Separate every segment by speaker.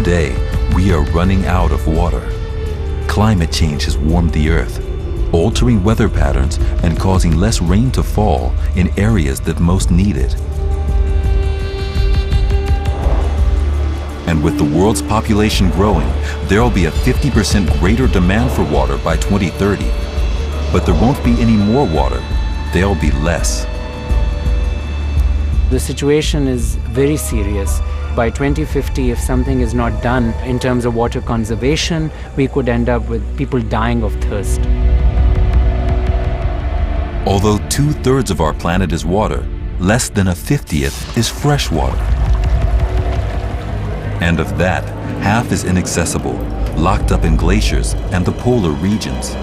Speaker 1: Today, we are running out of water. Climate change has warmed the earth, altering weather patterns and causing less rain to fall in areas that most need it. And with the world's population growing, there will be a 50% greater demand for water by 2030. But there won't be any more water, there'll be less.
Speaker 2: The situation is very serious. By 2050, if something is not done in terms of water conservation, we could end up with people dying of thirst.
Speaker 1: Although 2/3 of our planet is water, less than a 50th is fresh water. And of that, half is inaccessible, locked up in glaciers and the polar regions.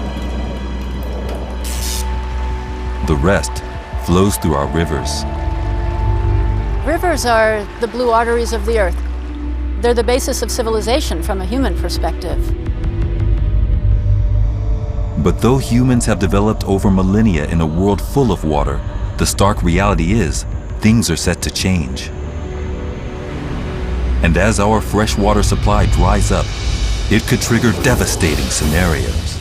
Speaker 1: The rest flows through our rivers.
Speaker 3: Rivers are the blue arteries of the earth. They're the basis of civilization from a human perspective.
Speaker 1: But though humans have developed over millennia in a world full of water, the stark reality is things are set to change. And as our freshwater supply dries up, it could trigger devastating scenarios.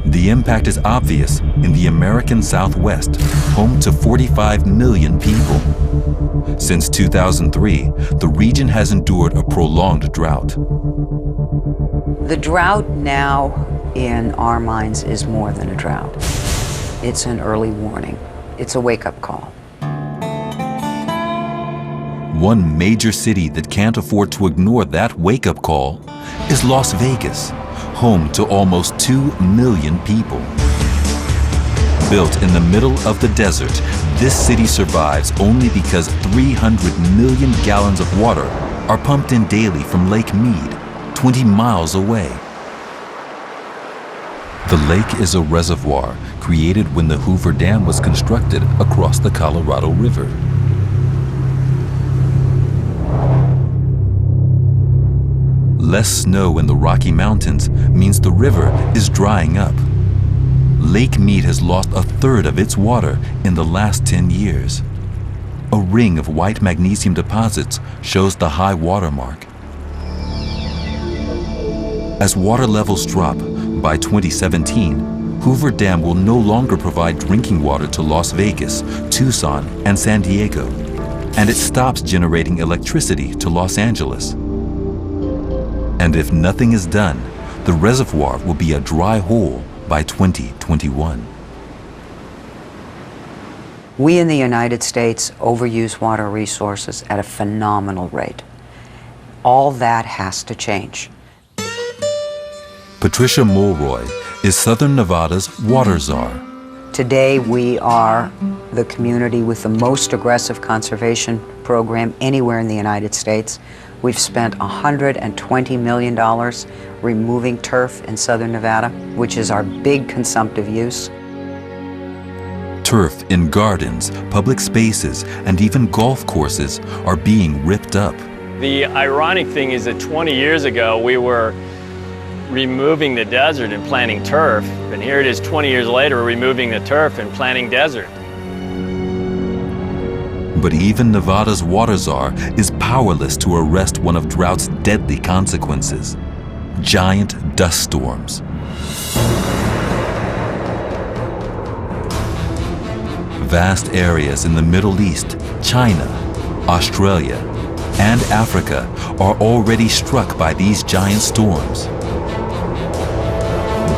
Speaker 1: The impact is obvious in the American Southwest, home to 45 million people. Since 2003, the region has endured a prolonged drought.
Speaker 4: The drought now, in our minds, is more than a drought. It's an early warning. It's a wake-up call.
Speaker 1: One major city that can't afford to ignore that wake-up call is Las Vegas, home to almost 2 million people. Built in the middle of the desert, this city survives only because 300 million gallons of water are pumped in daily from Lake Mead, 20 miles away. The lake is a reservoir created when the Hoover Dam was constructed across the Colorado River. Less snow in the Rocky Mountains means the river is drying up. Lake Mead has lost a third of its water in the last 10 years. A ring of white magnesium deposits shows the high water mark. As water levels drop, by 2017, Hoover Dam will no longer provide drinking water to Las Vegas, Tucson, and San Diego, and it stops generating electricity to Los Angeles. And if nothing is done, the reservoir will be a dry hole by 2021.
Speaker 4: We in the United States overuse water resources at a phenomenal rate. All that has to change.
Speaker 1: Patricia Mulroy is Southern Nevada's water czar.
Speaker 4: Today we are the community with the most aggressive conservation program anywhere in the United States. We've spent $120 million removing turf in Southern Nevada, which is our big consumptive use.
Speaker 1: Turf in gardens, public spaces, and even golf courses are being ripped up.
Speaker 5: The ironic thing is that 20 years ago we were removing the desert and planting turf, and here it is 20 years later we're removing the turf and planting desert.
Speaker 1: But even Nevada's water czar is powerless to arrest one of drought's deadly consequences: giant dust storms. Vast areas in the Middle East, China, Australia, and Africa are already struck by these giant storms.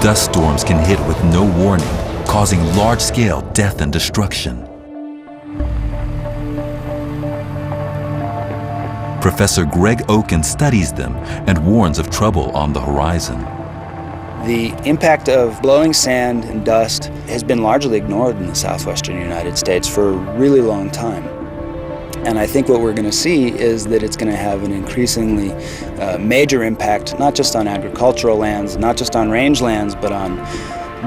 Speaker 1: Dust storms can hit with no warning, causing large-scale death and destruction. Professor Greg Oken studies them and warns of trouble on the horizon.
Speaker 6: The impact of blowing sand and dust has been largely ignored in the southwestern United States for a really long time. And I think what we're going to see is that it's going to have an increasingly major impact, not just on agricultural lands, not just on rangelands, but on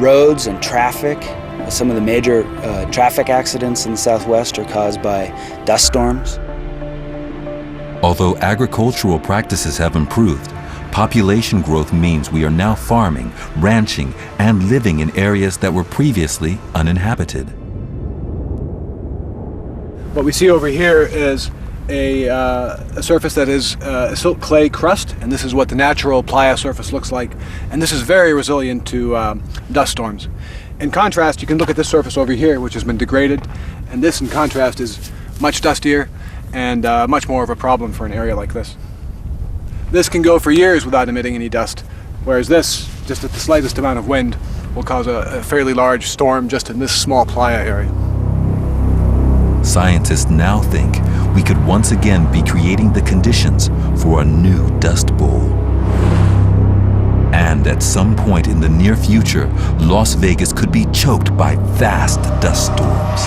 Speaker 6: roads and traffic. Some of the major traffic accidents in the Southwest are caused by dust storms.
Speaker 1: Although agricultural practices have improved, population growth means we are now farming, ranching, and living in areas that were previously uninhabited.
Speaker 7: What we see over here is a surface that is a silt clay crust, and this is what the natural playa surface looks like. And this is very resilient to dust storms. In contrast, you can look at this surface over here, which has been degraded, and this, in contrast, is much dustier and much more of a problem for an area like this. This can go for years without emitting any dust, whereas this, just at the slightest amount of wind, will cause a fairly large storm just in this small playa area.
Speaker 1: Scientists now think we could once again be creating the conditions for a new dust bowl. And at some point in the near future, Las Vegas could be choked by vast dust storms.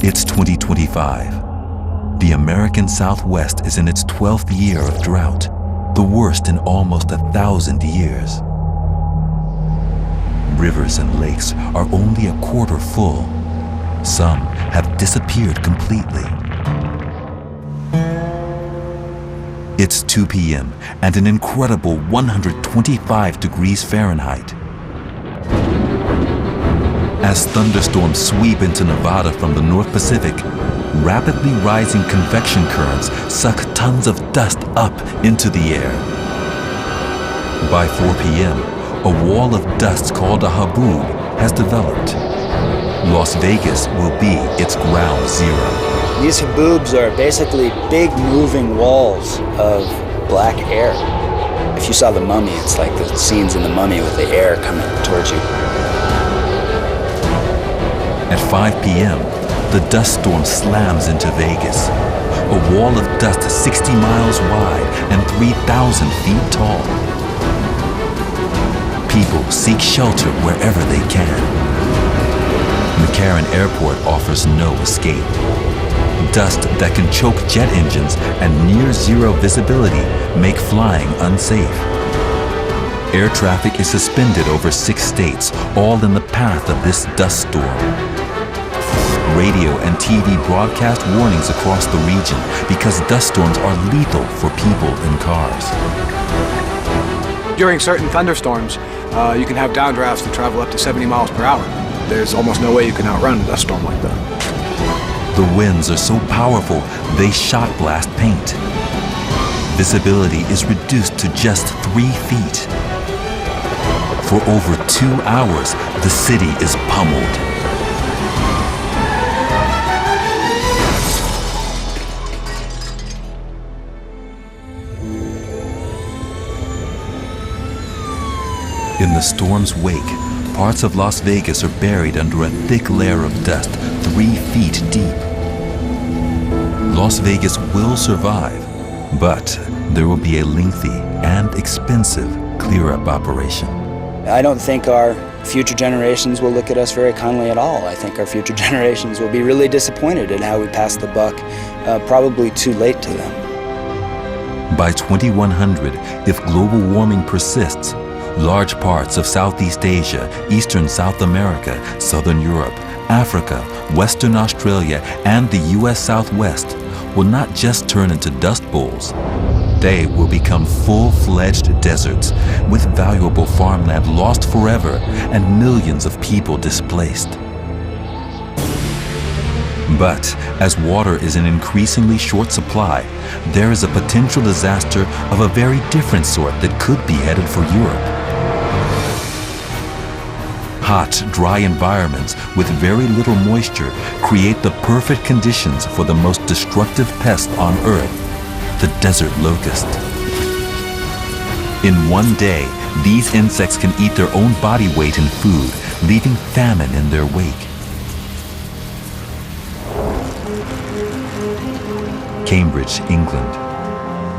Speaker 1: It's 2025. The American Southwest is in its 12th year of drought, the worst in almost 1,000 years. Rivers and lakes are only a quarter full. Some have disappeared completely. It's 2 p.m. and an incredible 125 degrees Fahrenheit. As thunderstorms sweep into Nevada from the North Pacific, rapidly rising convection currents suck tons of dust up into the air. By 4 p.m., a wall of dust called a haboob has developed. Las Vegas will be its ground zero.
Speaker 6: These haboobs are basically big moving walls of black air. If you saw The Mummy, it's like the scenes in The Mummy with the air coming towards you.
Speaker 1: At 5 p.m., the dust storm slams into Vegas, a wall of dust 60 miles wide and 3,000 feet tall. People seek shelter wherever they can. McCarran Airport offers no escape. Dust that can choke jet engines and near-zero visibility make flying unsafe. Air traffic is suspended over 6 states, all in the path of this dust storm. Radio and TV broadcast warnings across the region because dust storms are lethal for people in cars.
Speaker 7: During certain thunderstorms, you can have downdrafts that travel up to 70 miles per hour. There's almost no way you can outrun a dust storm like that.
Speaker 1: The winds are so powerful, they shot blast paint. Visibility is reduced to just 3 feet. For over 2 hours, the city is pummeled. In the storm's wake, parts of Las Vegas are buried under a thick layer of dust 3 feet deep. Las Vegas will survive, but there will be a lengthy and expensive clear-up operation.
Speaker 6: I don't think our future generations will look at us very kindly at all. I think our future generations will be really disappointed at how we passed the buck, probably too late to them.
Speaker 1: By 2100, if global warming persists, large parts of Southeast Asia, Eastern South America, Southern Europe, Africa, Western Australia, and the U.S. Southwest will not just turn into dust bowls. They will become full-fledged deserts with valuable farmland lost forever and millions of people displaced. But as water is in increasingly short supply, there is a potential disaster of a very different sort that could be headed for Europe. Hot, dry environments with very little moisture create the perfect conditions for the most destructive pest on Earth, the desert locust. In one day, these insects can eat their own body weight in food, leaving famine in their wake. Cambridge, England,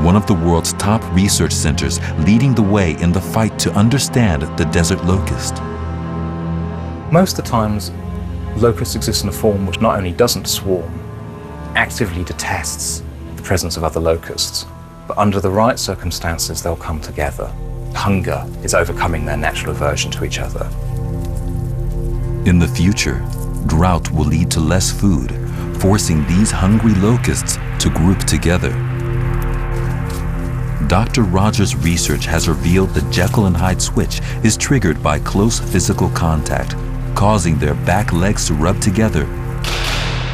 Speaker 1: one of the world's top research centers leading the way in the fight to understand the desert locust.
Speaker 8: Most of the times, locusts exist in a form which not only doesn't swarm, actively detests the presence of other locusts, but under the right circumstances, they'll come together. Hunger is overcoming their natural aversion to each other.
Speaker 1: In the future, drought will lead to less food, forcing these hungry locusts to group together. Dr. Rogers' research has revealed the Jekyll and Hyde switch is triggered by close physical contact, causing their back legs to rub together,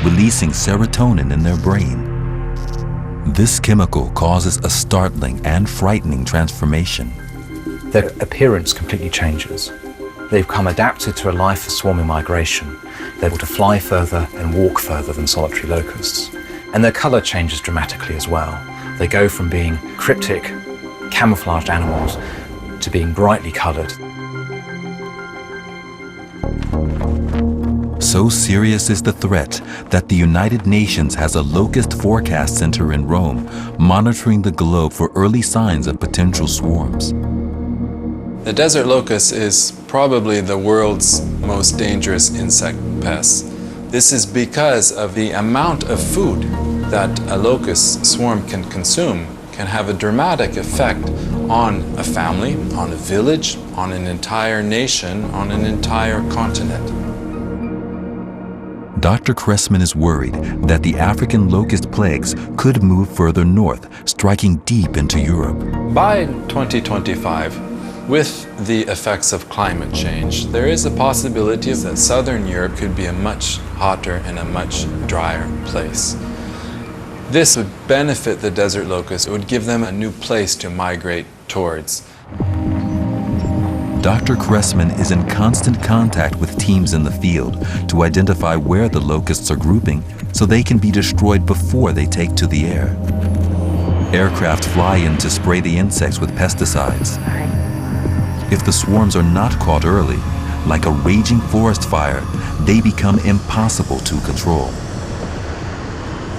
Speaker 1: releasing serotonin in their brain. This chemical causes a startling and frightening transformation.
Speaker 8: Their appearance completely changes. They become adapted to a life of swarming migration. They're able to fly further and walk further than solitary locusts. And their color changes dramatically as well. They go from being cryptic, camouflaged animals to being brightly colored.
Speaker 1: So serious is the threat that the United Nations has a locust forecast center in Rome monitoring the globe for early signs of potential swarms.
Speaker 9: The desert locust is probably the world's most dangerous insect pest. This is because of the amount of food that a locust swarm can consume can have a dramatic effect on a family, on a village, on an entire nation, on an entire continent.
Speaker 1: Dr. Cressman is worried that the African locust plagues could move further north, striking deep into Europe.
Speaker 9: By 2025, with the effects of climate change, there is a possibility that southern Europe could be a much hotter and a much drier place. This would benefit the desert locust. It would give them a new place to migrate towards.
Speaker 1: Dr. Cressman is in constant contact with teams in the field to identify where the locusts are grouping so they can be destroyed before they take to the air. Aircraft fly in to spray the insects with pesticides. If the swarms are not caught early, like a raging forest fire, they become impossible to control.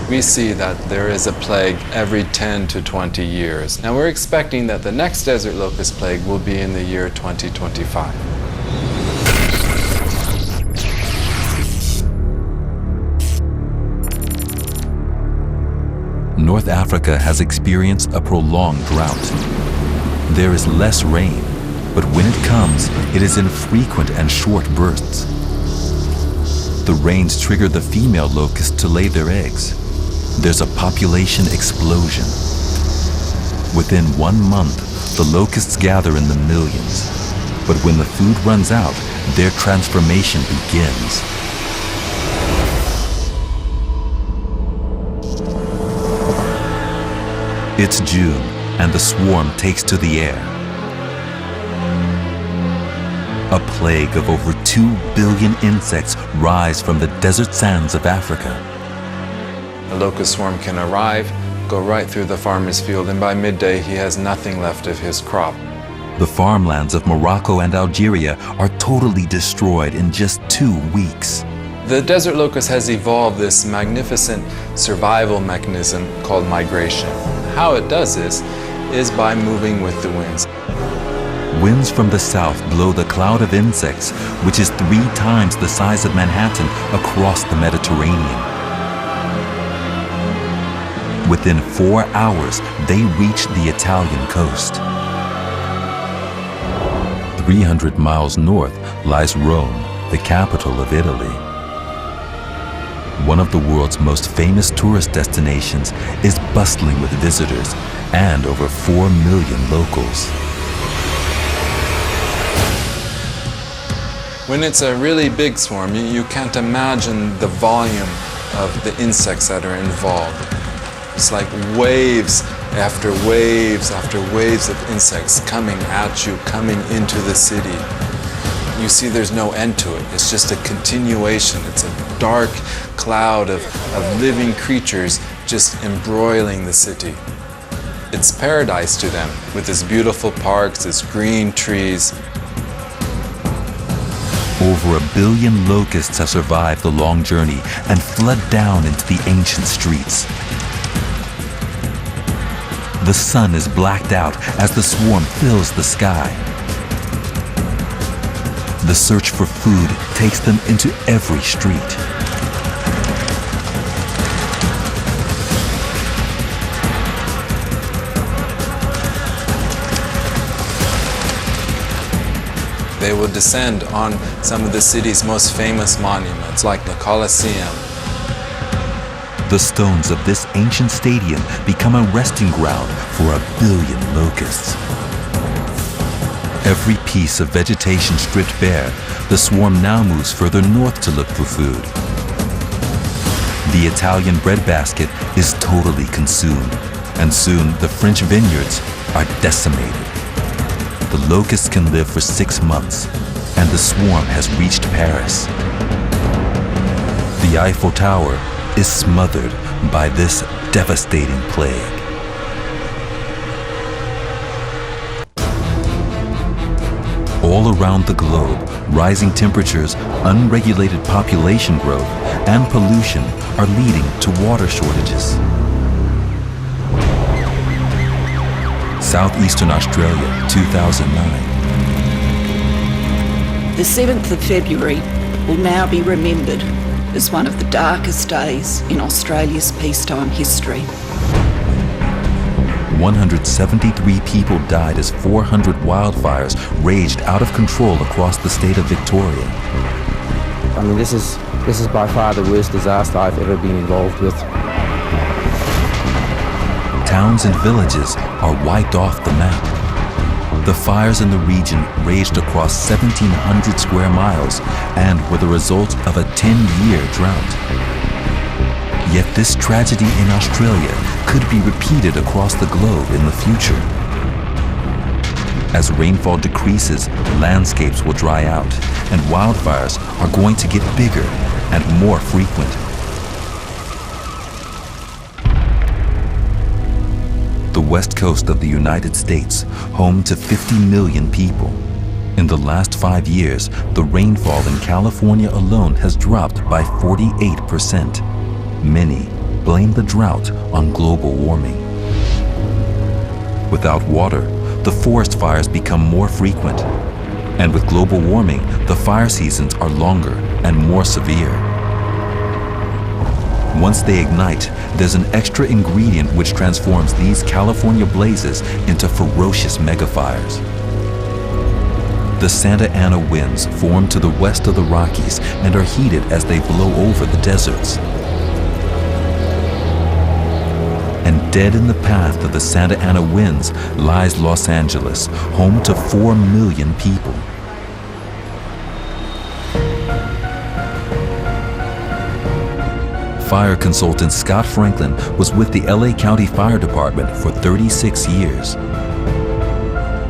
Speaker 9: We see that there is a plague every 10 to 20 years. Now we're expecting that the next desert locust plague will be in the year 2025.
Speaker 1: North Africa has experienced a prolonged drought. There is less rain, but when it comes, it is in frequent and short bursts. The rains trigger the female locusts to lay their eggs. There's a population explosion. Within 1 month, the locusts gather in the millions. But when the food runs out, their transformation begins. It's June, and the swarm takes to the air. A plague of over 2 billion insects rise from the desert sands of Africa.
Speaker 9: A locust swarm can arrive, go right through the farmer's field, and by midday he has nothing left of his crop.
Speaker 1: The farmlands of Morocco and Algeria are totally destroyed in just 2 weeks.
Speaker 9: The desert locust has evolved this magnificent survival mechanism called migration. How it does this is by moving with the winds.
Speaker 1: Winds from the south blow the cloud of insects, which is 3 times the size of Manhattan, across the Mediterranean. Within 4 hours, they reach the Italian coast. 300 miles north lies Rome, the capital of Italy. One of the world's most famous tourist destinations is bustling with visitors and over 4 million locals.
Speaker 9: When it's a really big swarm, you can't imagine the volume of the insects that are involved. It's like waves after waves after waves of insects coming at you, coming into the city. You see there's no end to it. It's just a continuation. It's a dark cloud of living creatures just embroiling the city. It's paradise to them, with its beautiful parks, its green trees.
Speaker 1: Over 1 billion locusts have survived the long journey and fled down into the ancient streets. The sun is blacked out as the swarm fills the sky. The search for food takes them into every street.
Speaker 9: They will descend on some of the city's most famous monuments, like the Colosseum.
Speaker 1: The stones of this ancient stadium become a resting ground for 1 billion locusts. Every piece of vegetation stripped bare, the swarm now moves further north to look for food. The Italian breadbasket is totally consumed, and soon the French vineyards are decimated. The locusts can live for 6 months, and the swarm has reached Paris. The Eiffel Tower is smothered by this devastating plague. All around the globe, rising temperatures, unregulated population growth, and pollution are leading to water shortages. Southeastern Australia, 2009.
Speaker 10: The 7th of February will now be remembered as one of the darkest days in Australia's peacetime history.
Speaker 1: 173 people died as 400 wildfires raged out of control across the state of Victoria.
Speaker 11: I mean, this is by far the worst disaster I've ever been involved with.
Speaker 1: Towns and villages are wiped off the map. The fires in the region raged across 1,700 square miles and were the result of a 10-year drought. Yet this tragedy in Australia could be repeated across the globe in the future. As rainfall decreases, landscapes will dry out, and wildfires are going to get bigger and more frequent. The west coast of the United States, home to 50 million people. In the last 5 years, the rainfall in California alone has dropped by 48%. Many blame the drought on global warming. Without water, the forest fires become more frequent. And with global warming, the fire seasons are longer and more severe. Once they ignite, there's an extra ingredient which transforms these California blazes into ferocious megafires. The Santa Ana winds form to the west of the Rockies and are heated as they blow over the deserts. And dead in the path of the Santa Ana winds lies Los Angeles, home to 4 million people. Fire consultant Scott Franklin was with the LA County Fire Department for 36 years.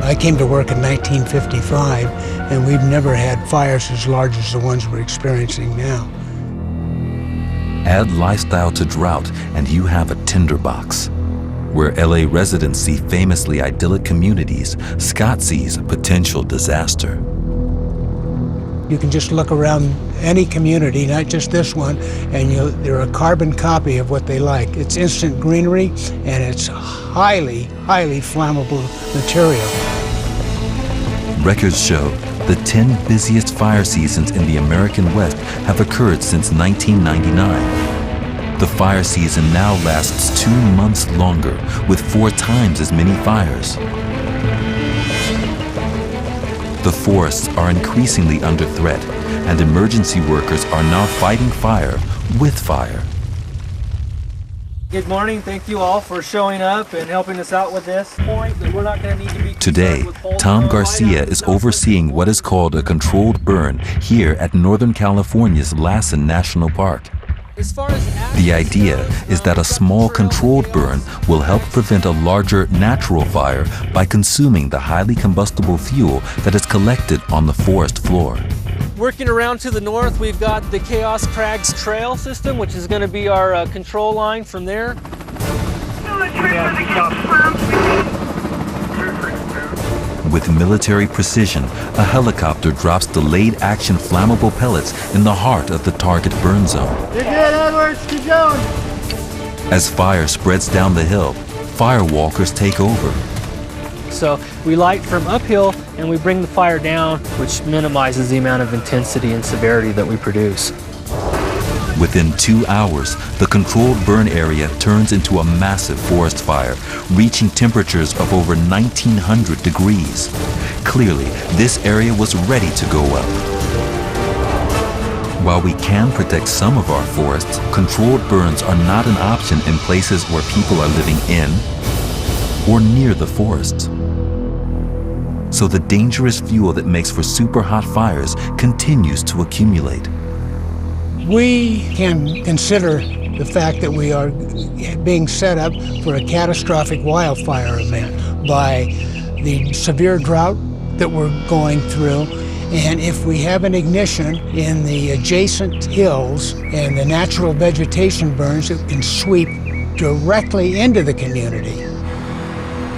Speaker 12: I came to work in 1955, and we've never had fires as large as the ones we're experiencing now.
Speaker 1: Add lifestyle to drought, and you have a tinderbox. Where LA residents see famously idyllic communities, Scott sees potential disaster.
Speaker 12: You can just look around any community, not just this one, and they're a carbon copy of what they like. It's instant greenery, and it's highly, highly flammable material.
Speaker 1: Records show the 10 busiest fire seasons in the American West have occurred since 1999. The fire season now lasts 2 months longer, with 4 times as many fires. The forests are increasingly under threat, and emergency workers are now fighting fire with fire.
Speaker 13: Good morning. Thank you all for showing up and helping us out with this point. That we're not going to need to be
Speaker 1: Today, Tom Garcia is overseeing what is called a controlled burn here at Northern California's Lassen National Park. The idea is that a small controlled burn will help prevent a larger natural fire by consuming the highly combustible fuel that is collected on the forest floor.
Speaker 13: Working around to the north, we've got the Chaos Crags Trail system, which is going to be our control line from there.
Speaker 1: With military precision, a helicopter drops delayed action flammable pellets in the heart of the target burn zone.
Speaker 14: You're good, Edwards. Keep going.
Speaker 1: As fire spreads down the hill, firewalkers take over.
Speaker 13: So we light from uphill and we bring the fire down, which minimizes the amount of intensity and severity that we produce.
Speaker 1: Within 2 hours, the controlled burn area turns into a massive forest fire, reaching temperatures of over 1900 degrees. Clearly, this area was ready to go up. While we can protect some of our forests, controlled burns are not an option in places where people are living in or near the forests. So the dangerous fuel that makes for super hot fires continues to accumulate.
Speaker 12: We can consider the fact that we are being set up for a catastrophic wildfire event by the severe drought that we're going through. And if we have an ignition in the adjacent hills and the natural vegetation burns, it can sweep directly into the community.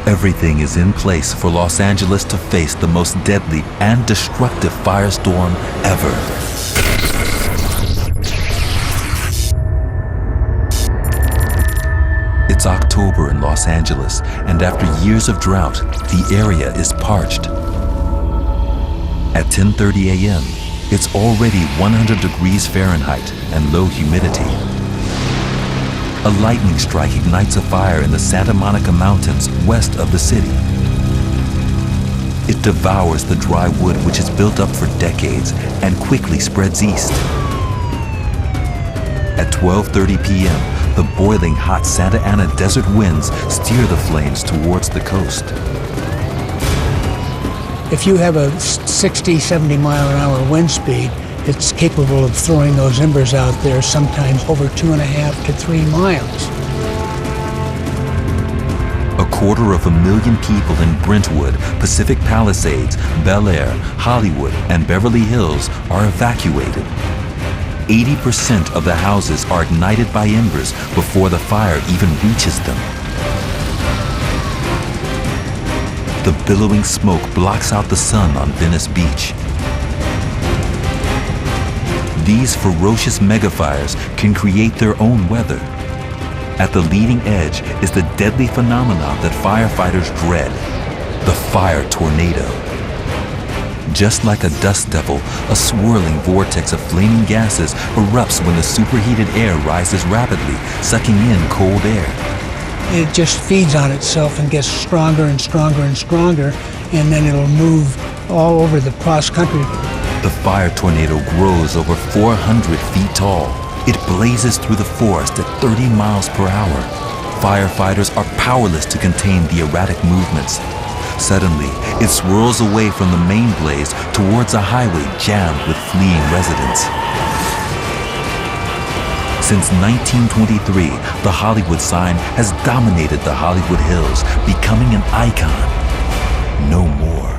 Speaker 1: Everything is in place for Los Angeles to face the most deadly and destructive firestorm ever. It's October in Los Angeles, and after years of drought, the area is parched. At 10:30 a.m., it's already 100 degrees Fahrenheit and low humidity. A lightning strike ignites a fire in the Santa Monica Mountains west of the city. It devours the dry wood which has built up for decades and quickly spreads east. At 12:30 p.m., the boiling hot Santa Ana desert winds steer the flames towards the coast.
Speaker 12: If you have a 60, 70 mile an hour wind speed, it's capable of throwing those embers out there sometimes over 2.5 to 3 miles.
Speaker 1: 250,000 people in Brentwood, Pacific Palisades, Bel Air, Hollywood, and Beverly Hills are evacuated. 80% of the houses are ignited by embers before the fire even reaches them. The billowing smoke blocks out the sun on Venice Beach. These ferocious megafires can create their own weather. At the leading edge is the deadly phenomenon that firefighters dread, the fire tornado. Just like a dust devil, a swirling vortex of flaming gases erupts when the superheated air rises rapidly, sucking in cold air.
Speaker 12: It just feeds on itself and gets stronger and stronger and stronger, and then it'll move all over the cross-country.
Speaker 1: The fire tornado grows over 400 feet tall. It blazes through the forest at 30 miles per hour. Firefighters are powerless to contain the erratic movements. Suddenly, it swirls away from the main blaze towards a highway jammed with fleeing residents. Since 1923, the Hollywood sign has dominated the Hollywood Hills, becoming an icon. No more.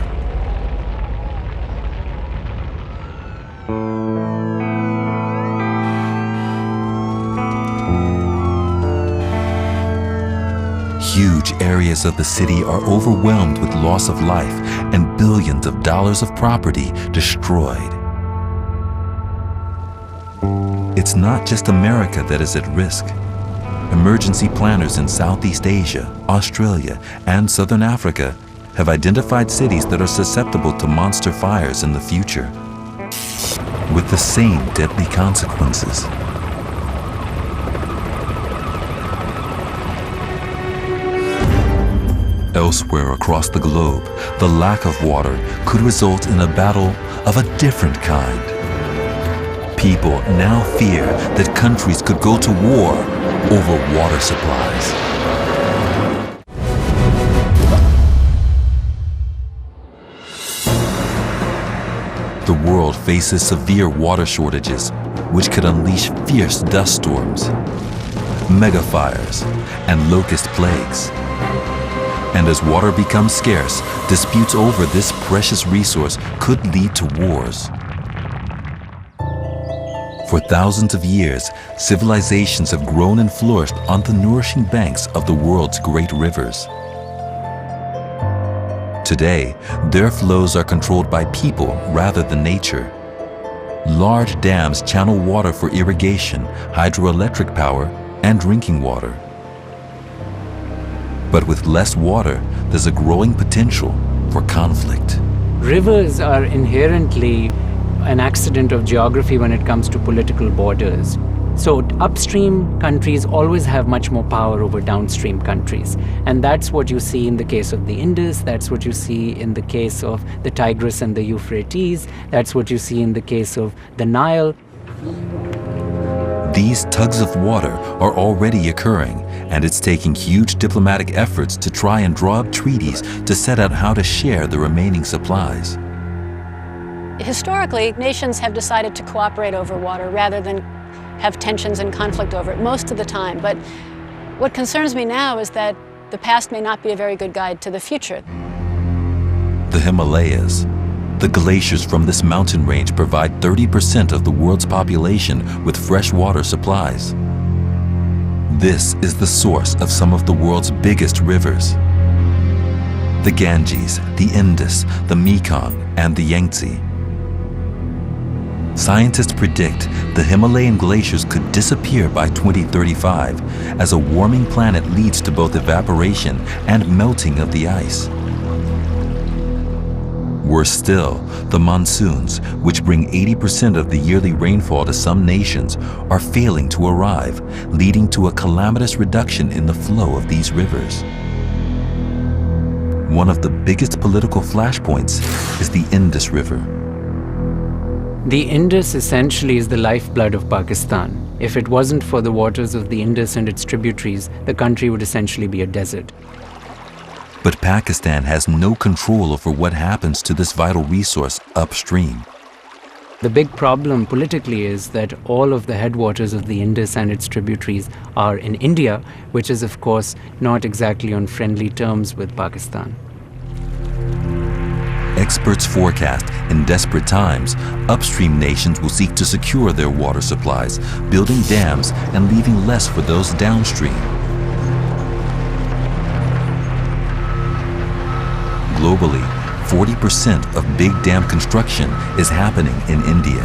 Speaker 1: Huge areas of the city are overwhelmed with loss of life and billions of dollars of property destroyed. It's not just America that is at risk. Emergency planners in Southeast Asia, Australia, and Southern Africa have identified cities that are susceptible to monster fires in the future, with the same deadly consequences. Elsewhere across the globe, the lack of water could result in a battle of a different kind. People now fear that countries could go to war over water supplies. The world faces severe water shortages, which could unleash fierce dust storms, megafires, and locust plagues. And as water becomes scarce, disputes over this precious resource could lead to wars. For thousands of years, civilizations have grown and flourished on the nourishing banks of the world's great rivers. Today, their flows are controlled by people rather than nature. Large dams channel water for irrigation, hydroelectric power, and drinking water. But with less water, there's a growing potential for conflict.
Speaker 2: Rivers are inherently an accident of geography when it comes to political borders. So upstream countries always have much more power over downstream countries. And that's what you see in the case of the Indus, that's what you see in the case of the Tigris and the Euphrates, that's what you see in the case of the Nile.
Speaker 1: These tugs of water are already occurring, and it's taking huge diplomatic efforts to try and draw up treaties to set out how to share the remaining supplies.
Speaker 3: Historically, nations have decided to cooperate over water rather than have tensions and conflict over it most of the time. But what concerns me now is that the past may not be a very good guide to the future.
Speaker 1: The Himalayas. The glaciers from this mountain range provide 30% of the world's population with fresh water supplies. This is the source of some of the world's biggest rivers. The Ganges, the Indus, the Mekong, and the Yangtze. Scientists predict the Himalayan glaciers could disappear by 2035 as a warming planet leads to both evaporation and melting of the ice. Worse still, the monsoons, which bring 80% of the yearly rainfall to some nations, are failing to arrive, leading to a calamitous reduction in the flow of these rivers. One of the biggest political flashpoints is the Indus River.
Speaker 2: The Indus essentially is the lifeblood of Pakistan. If it wasn't for the waters of the Indus and its tributaries, the country would essentially be a desert.
Speaker 1: But Pakistan has no control over what happens to this vital resource upstream.
Speaker 2: The big problem politically is that all of the headwaters of the Indus and its tributaries are in India, which is of course not exactly on friendly terms with Pakistan.
Speaker 1: Experts forecast in desperate times, upstream nations will seek to secure their water supplies, building dams and leaving less for those downstream. Globally, 40% of big dam construction is happening in India.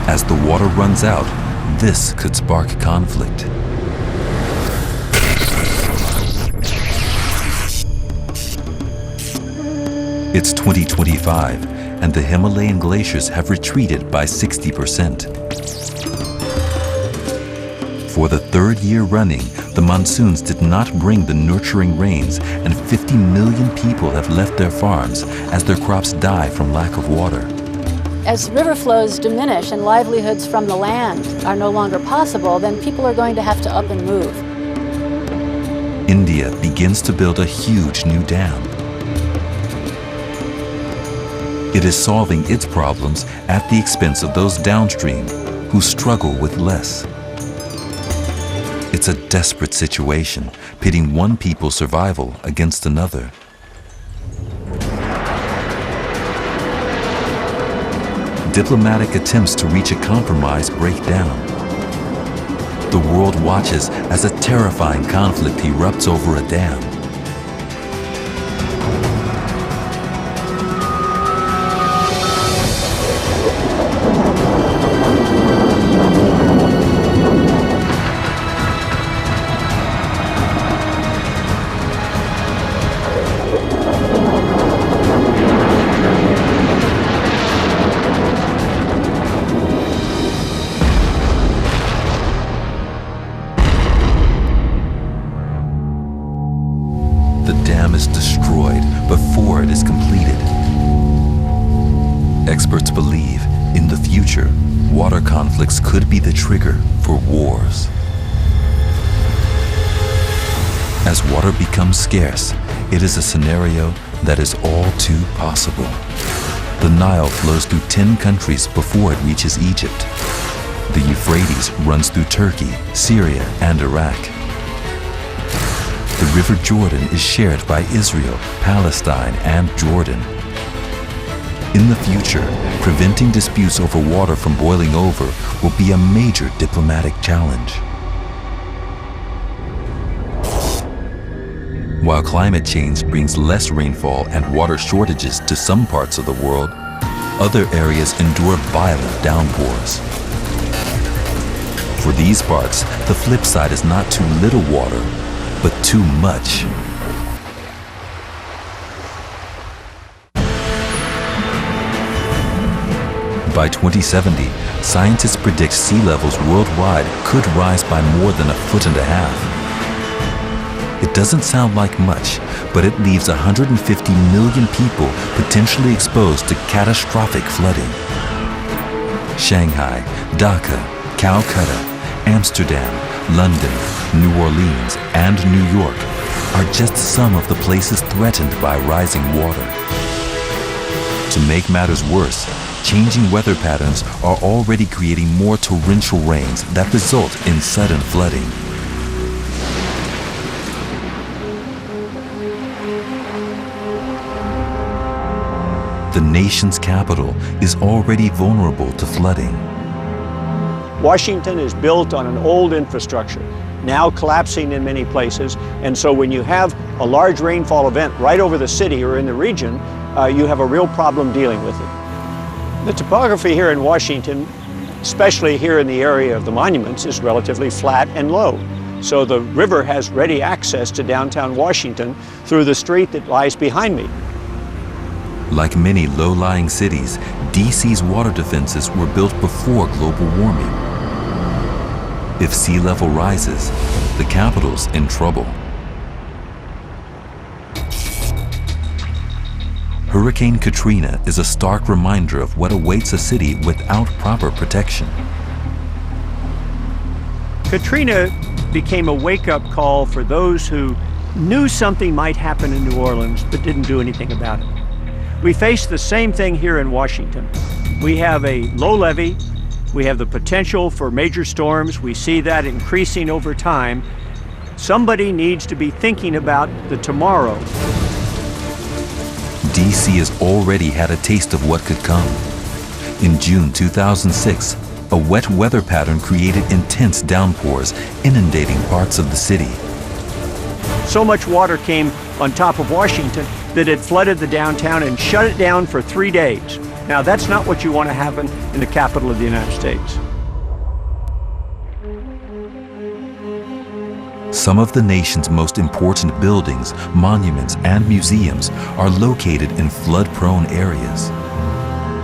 Speaker 1: As the water runs out, this could spark conflict. It's 2025, and the Himalayan glaciers have retreated by 60%. For the third year running, the monsoons did not bring the nurturing rains, and 50 million people have left their farms as their crops die from lack of water.
Speaker 3: As river flows diminish and livelihoods from the land are no longer possible, then people are going to have to up and move.
Speaker 1: India begins to build a huge new dam. It is solving its problems at the expense of those downstream who struggle with less. It's a desperate situation, pitting one people's survival against another. Diplomatic attempts to reach a compromise break down. The world watches as a terrifying conflict erupts over a dam. Is destroyed before it is completed. Experts believe in the future, water conflicts could be the trigger for wars. As water becomes scarce, it is a scenario that is all too possible. The Nile flows through 10 countries before it reaches Egypt. The Euphrates runs through Turkey, Syria, and Iraq. The River Jordan is shared by Israel, Palestine, and Jordan. In the future, preventing disputes over water from boiling over will be a major diplomatic challenge. While climate change brings less rainfall and water shortages to some parts of the world, other areas endure violent downpours. For these parts, the flip side is not too little water, but too much. By 2070, scientists predict sea levels worldwide could rise by more than 1.5 feet. It doesn't sound like much, but it leaves 150 million people potentially exposed to catastrophic flooding. Shanghai, Dhaka, Calcutta, Amsterdam, London, New Orleans, and New York are just some of the places threatened by rising water. To make matters worse, changing weather patterns are already creating more torrential rains that result in sudden flooding. The nation's capital is already vulnerable to flooding.
Speaker 15: Washington is built on an old infrastructure, now collapsing in many places, and so when you have a large rainfall event right over the city or in the region, you have a real problem dealing with it. The topography here in Washington, especially here in the area of the monuments, is relatively flat and low. So the river has ready access to downtown Washington through the street that lies behind me.
Speaker 1: Like many low-lying cities, DC's water defenses were built before global warming. If sea level rises, the capital's in trouble. Hurricane Katrina is a stark reminder of what awaits a city without proper protection.
Speaker 15: Katrina became a wake-up call for those who knew something might happen in New Orleans but didn't do anything about it. We face the same thing here in Washington. We have a low levee, we have the potential for major storms, we see that increasing over time. Somebody needs to be thinking about the tomorrow.
Speaker 1: DC has already had a taste of what could come. In June 2006, a wet weather pattern created intense downpours, inundating parts of the city.
Speaker 15: So much water came on top of Washington that it flooded the downtown and shut it down for 3 days. Now, that's not what you want to happen in the capital of the United States.
Speaker 1: Some of the nation's most important buildings, monuments, and museums are located in flood-prone areas.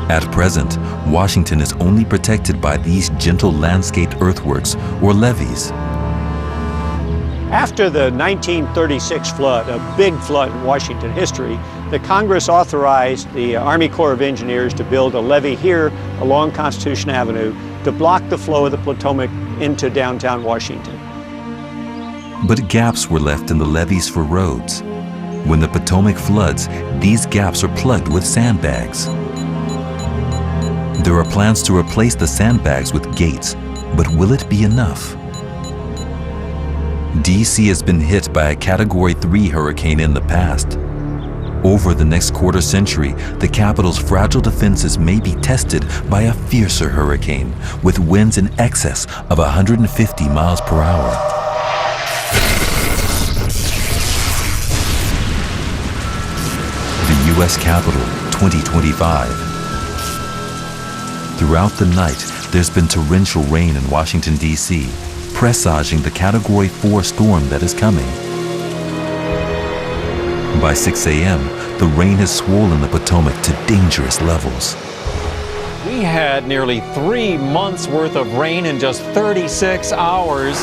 Speaker 1: At present, Washington is only protected by these gentle landscaped earthworks or levees.
Speaker 15: After the 1936 flood, a big flood in Washington history, the Congress authorized the Army Corps of Engineers to build a levee here along Constitution Avenue to block the flow of the Potomac into downtown Washington.
Speaker 1: But gaps were left in the levees for roads. When the Potomac floods, these gaps are plugged with sandbags. There are plans to replace the sandbags with gates, but will it be enough? DC has been hit by a Category 3 hurricane in the past. Over the next quarter century, the capital's fragile defenses may be tested by a fiercer hurricane with winds in excess of 150 miles per hour. The U.S. Capitol 2025. Throughout the night, there's been torrential rain in Washington, D.C., presaging the Category 4 storm that is coming. By 6 a.m., the rain has swollen the Potomac to dangerous levels.
Speaker 16: We had nearly 3 months worth of rain in just 36 hours.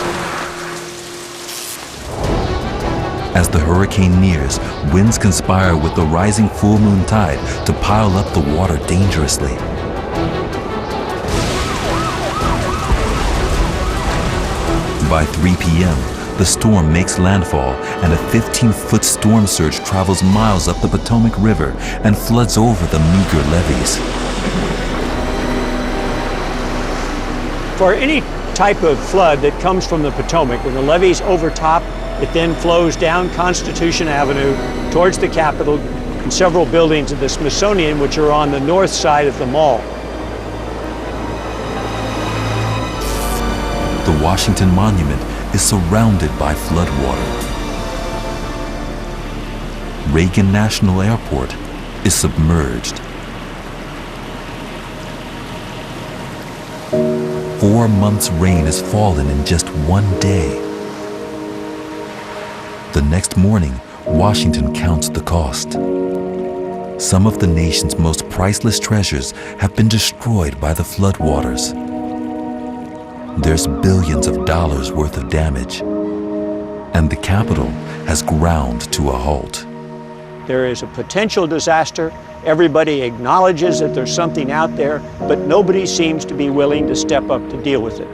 Speaker 1: As the hurricane nears, winds conspire with the rising full moon tide to pile up the water dangerously. By 3 p.m., the storm makes landfall and a 15-foot storm surge travels miles up the Potomac River and floods over the meager levees.
Speaker 15: For any type of flood that comes from the Potomac, when the levee's overtop, it then flows down Constitution Avenue towards the Capitol and several buildings of the Smithsonian, which are on the north side of the mall.
Speaker 1: The Washington Monument is surrounded by floodwater. Reagan National Airport is submerged. 4 months' rain has fallen in just 1 day. The next morning, Washington counts the cost. Some of the nation's most priceless treasures have been destroyed by the floodwaters. There's billions of dollars worth of damage, and the capital has ground to a halt.
Speaker 15: There is a potential disaster. Everybody acknowledges that there's something out there, but nobody seems to be willing to step up to deal with it.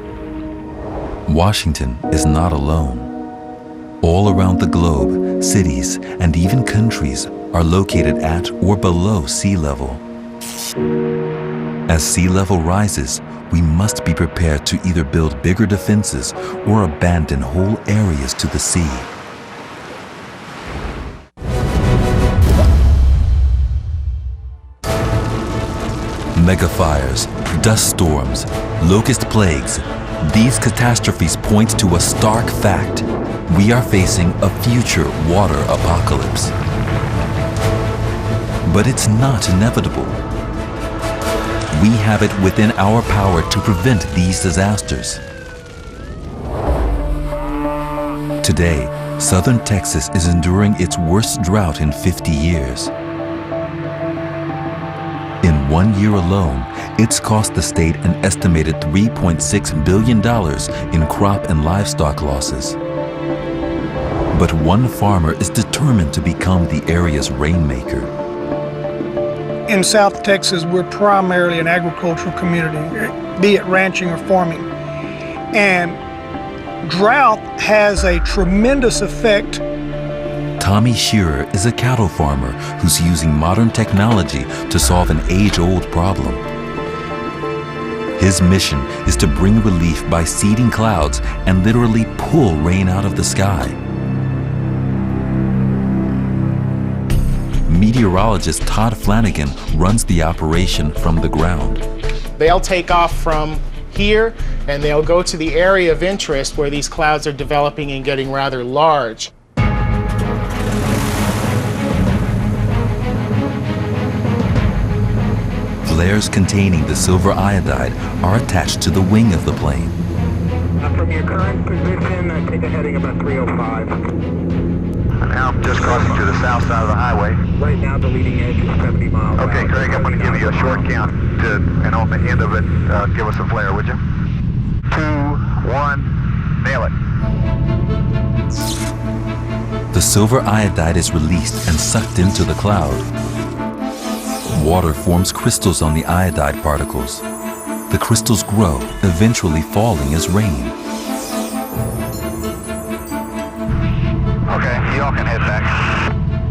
Speaker 1: Washington is not alone. All around the globe, cities and even countries are located at or below sea level. As sea level rises, we must be prepared to either build bigger defenses or abandon whole areas to the sea. Megafires, dust storms, locust plagues, these catastrophes point to a stark fact. We are facing a future water apocalypse. But it's not inevitable. We have it within our power to prevent these disasters. Today, southern Texas is enduring its worst drought in 50 years. In 1 year alone, it's cost the state an estimated $3.6 billion in crop and livestock losses. But one farmer is determined to become the area's rainmaker.
Speaker 17: In South Texas, we're primarily an agricultural community, be it ranching or farming. And drought has a tremendous effect.
Speaker 1: Tommy Shearer is a cattle farmer who's using modern technology to solve an age-old problem. His mission is to bring relief by seeding clouds and literally pull rain out of the sky. Meteorologist Todd Flanagan runs the operation from the ground.
Speaker 18: They'll take off from here and they'll go to the area of interest where these clouds are developing and getting rather large.
Speaker 1: Flares containing the silver iodide are attached to the wing of the plane.
Speaker 19: From your current position, take a heading about 305. Now I'm just crossing to the south side of the highway. Right now the leading edge is 70 miles. Okay, Craig, I'm going to give you a short count and on the end of it, give us a flare, would you? 2, 1, nail it.
Speaker 1: The silver iodide is released and sucked into the cloud. Water forms crystals on the iodide particles. The crystals grow, eventually falling as rain.
Speaker 19: Okay, y'all can head back.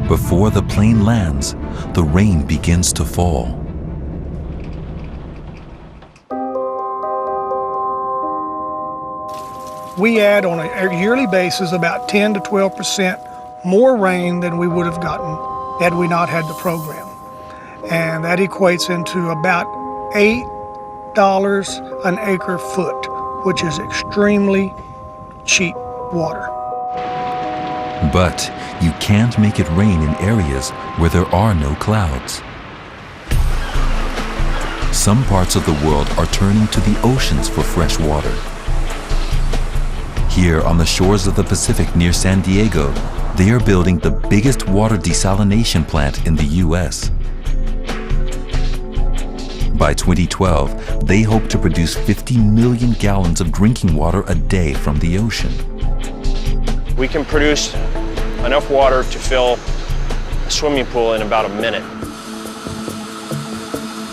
Speaker 1: Before the plane lands, the rain begins to fall.
Speaker 17: We add on a yearly basis about 10 to 12% more rain than we would have gotten had we not had the program. And that equates into about $8 an acre foot, which is extremely cheap water.
Speaker 1: But you can't make it rain in areas where there are no clouds. Some parts of the world are turning to the oceans for fresh water. Here on the shores of the Pacific near San Diego, they are building the biggest water desalination plant in the U.S. By 2012, they hope to produce 50 million gallons of drinking water a day from the ocean.
Speaker 5: We can produce enough water to fill a swimming pool in about a minute.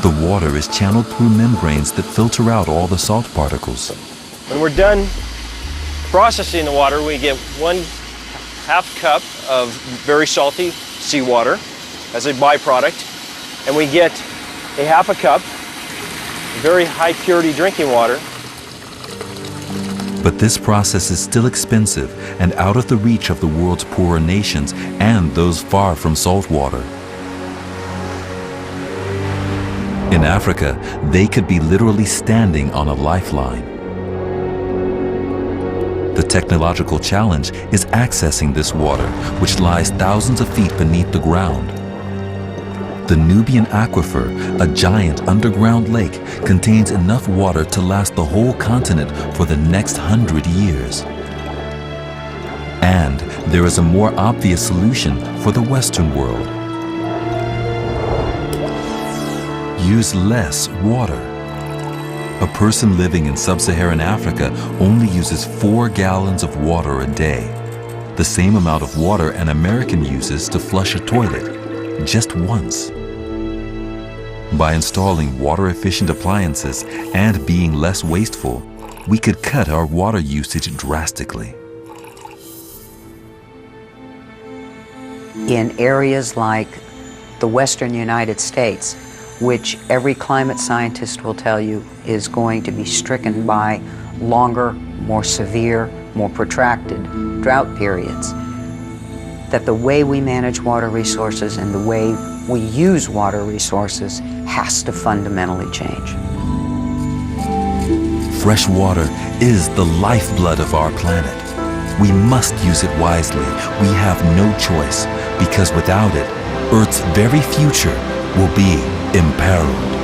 Speaker 1: The water is channeled through membranes that filter out all the salt particles.
Speaker 5: When we're done processing the water, we get 1/2 cup of very salty seawater as a byproduct, and we get a 1/2 cup very high purity drinking water.
Speaker 1: But this process is still expensive and out of the reach of the world's poorer nations and those far from salt water. In Africa, they could be literally standing on a lifeline. The technological challenge is accessing this water, which lies thousands of feet beneath the ground. The Nubian Aquifer, a giant underground lake, contains enough water to last the whole continent for the next 100 years. And there is a more obvious solution for the Western world. Use less water. A person living in sub-Saharan Africa only uses 4 gallons of water a day, the same amount of water an American uses to flush a toilet. just once. By installing water-efficient appliances and being less wasteful, we could cut our water usage drastically.
Speaker 4: In areas like the western United States, which every climate scientist will tell you is going to be stricken by longer, more severe, more protracted drought periods, that the way we manage water resources and the way we use water resources has to fundamentally change.
Speaker 1: Fresh water is the lifeblood of our planet. We must use it wisely. We have no choice, because without it, Earth's very future will be imperiled.